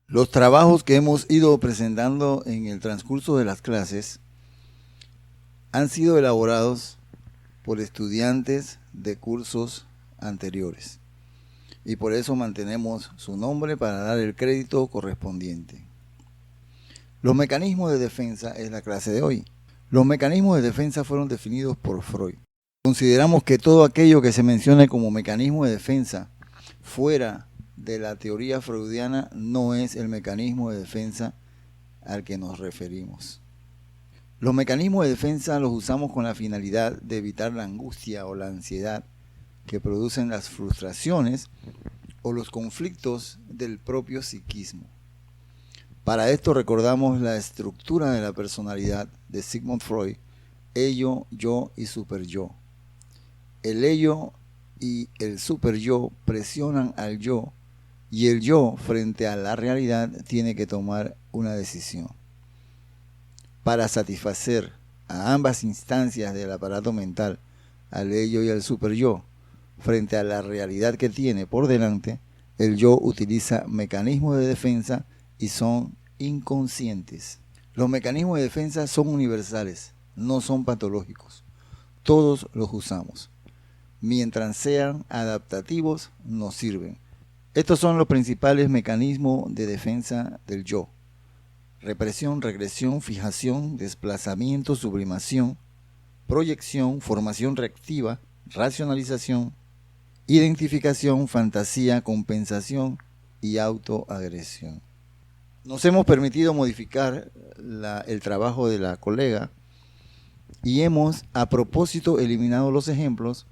Los trabajos que hemos ido presentando en el transcurso de las clases han sido elaborados por estudiantes de cursos anteriores y por eso mantenemos su nombre para dar el crédito correspondiente. Los mecanismos de defensa es la clase de hoy. Los mecanismos de defensa fueron definidos por Freud. Consideramos que todo aquello que se mencione como mecanismo de defensa fuera de la teoría freudiana no es el mecanismo de defensa al que nos referimos. Los mecanismos de defensa los usamos con la finalidad de evitar la angustia o la ansiedad que producen las frustraciones o los conflictos del propio psiquismo. Para esto recordamos la estructura de la personalidad de Sigmund Freud: ello, yo y superyo. El ello y el superyo presionan al yo y el yo frente a la realidad tiene que tomar una decisión. Para satisfacer a ambas instancias del aparato mental, al ello y al superyo, frente a la realidad que tiene por delante, el yo utiliza mecanismos de defensa y son inconscientes. Los mecanismos de defensa son universales, no son patológicos. Todos los usamos. Mientras sean adaptativos, nos sirven. Estos son los principales mecanismos de defensa del yo: represión, regresión, fijación, desplazamiento, sublimación, proyección, formación reactiva, racionalización, identificación, fantasía, compensación y autoagresión. Nos hemos permitido modificar el trabajo de la colega y hemos a propósito eliminado los ejemplos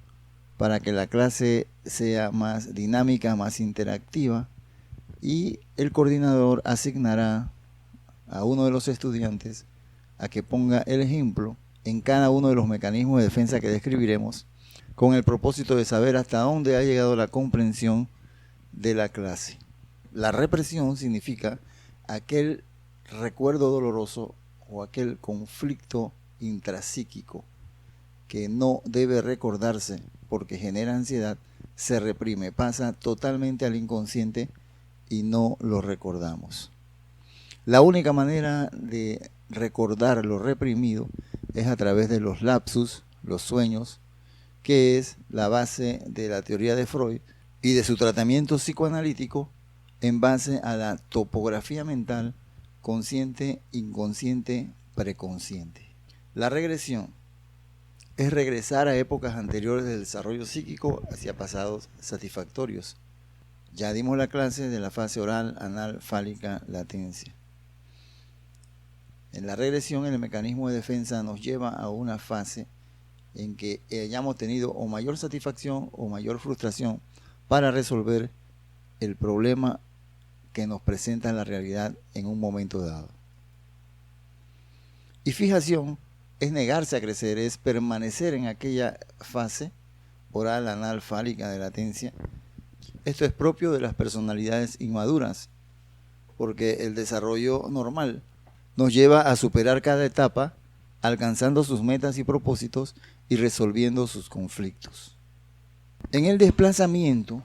para que la clase sea más dinámica, más interactiva, y el coordinador asignará a uno de los estudiantes a que ponga el ejemplo en cada uno de los mecanismos de defensa que describiremos, con el propósito de saber hasta dónde ha llegado la comprensión de la clase. La represión significa aquel recuerdo doloroso o aquel conflicto intrapsíquico que no debe recordarse porque genera ansiedad, se reprime, pasa totalmente al inconsciente y no lo recordamos. La única manera de recordar lo reprimido es a través de los lapsus, los sueños, que es la base de la teoría de Freud y de su tratamiento psicoanalítico en base a la topografía mental consciente, inconsciente, preconsciente. La regresión es regresar a épocas anteriores del desarrollo psíquico hacia pasados satisfactorios. Ya dimos la clase de la fase oral, anal, fálica, latencia. En la regresión, el mecanismo de defensa nos lleva a una fase en que hayamos tenido o mayor satisfacción o mayor frustración para resolver el problema que nos presenta la realidad en un momento dado. Y fijación es negarse a crecer, es permanecer en aquella fase oral, anal, fálica de latencia. Esto es propio de las personalidades inmaduras, porque el desarrollo normal nos lleva a superar cada etapa, alcanzando sus metas y propósitos y resolviendo sus conflictos. En el desplazamiento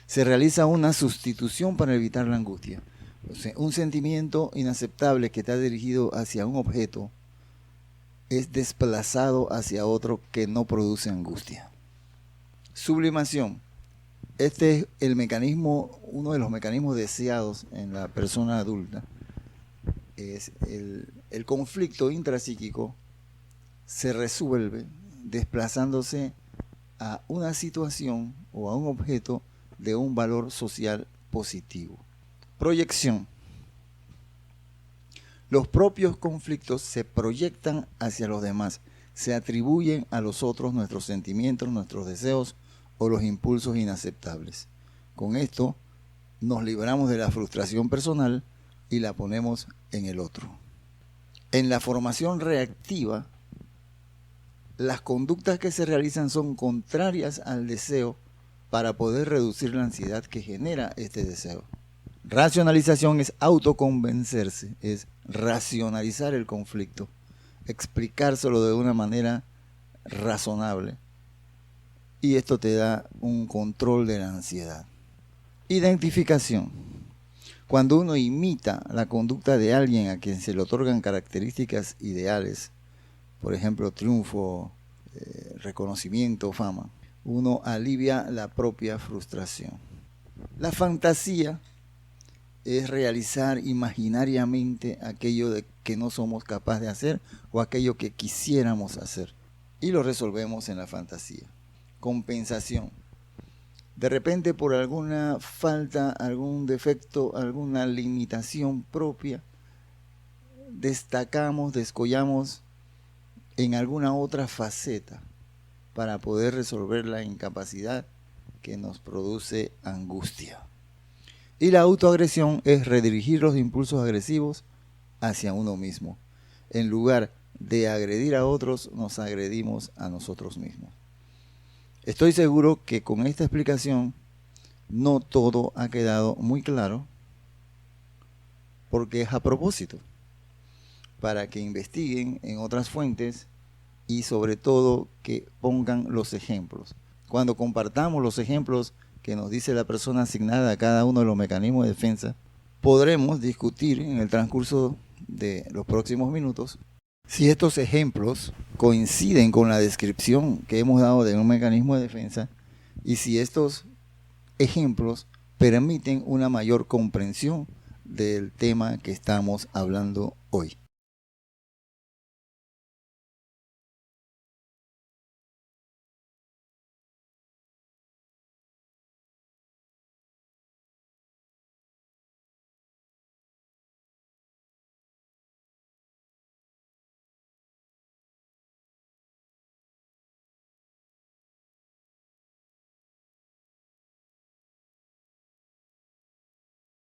se realiza una sustitución para evitar la angustia. O sea, un sentimiento inaceptable que está dirigido hacia un objeto es desplazado hacia otro que no produce angustia. Sublimación. Este es el mecanismo, uno de los mecanismos deseados en la persona adulta. Es el conflicto intrapsíquico se resuelve desplazándose a una situación o a un objeto de un valor social positivo. Proyección. Los propios conflictos se proyectan hacia los demás, se atribuyen a los otros nuestros sentimientos, nuestros deseos o los impulsos inaceptables. Con esto nos libramos de la frustración personal y la ponemos en el otro. En la formación reactiva, las conductas que se realizan son contrarias al deseo para poder reducir la ansiedad que genera este deseo. Racionalización es autoconvencerse, es racionalizar el conflicto, explicárselo de una manera razonable, y esto te da un control de la ansiedad. Identificación. Cuando uno imita la conducta de alguien a quien se le otorgan características ideales, por ejemplo, triunfo, reconocimiento, fama, uno alivia la propia frustración. La fantasía es realizar imaginariamente aquello de que no somos capaces de hacer o aquello que quisiéramos hacer. Y lo resolvemos en la fantasía. Compensación. De repente por alguna falta, algún defecto, alguna limitación propia, destacamos, descollamos en alguna otra faceta para poder resolver la incapacidad que nos produce angustia. Y la autoagresión es redirigir los impulsos agresivos hacia uno mismo. En lugar de agredir a otros, nos agredimos a nosotros mismos. Estoy seguro que con esta explicación no todo ha quedado muy claro, porque es a propósito, para que investiguen en otras fuentes y sobre todo que pongan los ejemplos. Cuando compartamos los ejemplos que nos dice la persona asignada a cada uno de los mecanismos de defensa, podremos discutir en el transcurso de los próximos minutos si estos ejemplos coinciden con la descripción que hemos dado de un mecanismo de defensa y si estos ejemplos permiten una mayor comprensión del tema que estamos hablando hoy.